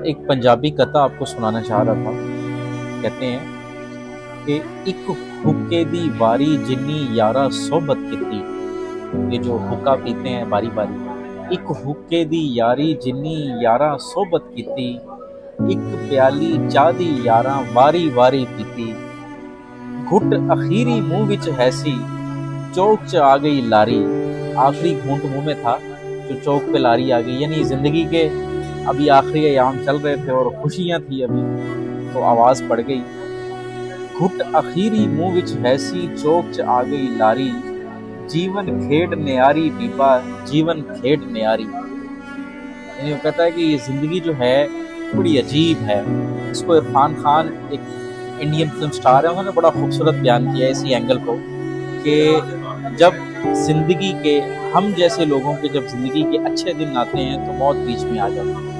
एक पंजाबी कथा आपको सुनाना चाह रहा था। कहते हैं कि एक हुक्के दी वारी जिन्नी यारा सोबत किती। ये जो हुक्का पीते हैं बारी बारी, एक हुक्के दी यारी जिन्नी यारा सोबत किती, एक प्याली चाह दी यारा वारी वारी पीती, घुट अखीरी मुंह विच हैसी, चौक च आ गई लारी। आखिरी घूंट मुंह में था, जो चौक पे लारी आ गई, यानी जिंदगी के अभी आखिरी अयाम चल रहे थे और खुशियां थी अभी, तो आवाज पड़ गई, घुट अखीरी मुंह विच हैसी, चौक च आ गई लारी, जीवन खेड न्यारी बीबा, जीवन खेड न्यारी। यानी वो कहता है कि ये जिंदगी जो है बड़ी अजीब है। इसको इरफान खान, एक इंडियन फिल्म स्टार है, उन्होंने बड़ा खूबसूरत बयान किया है इसी एंगल को कि जब जिंदगी के हम जैसे लोगों के जब जिंदगी के अच्छे दिन आते हैं तो मौत बीच में आ जाती है।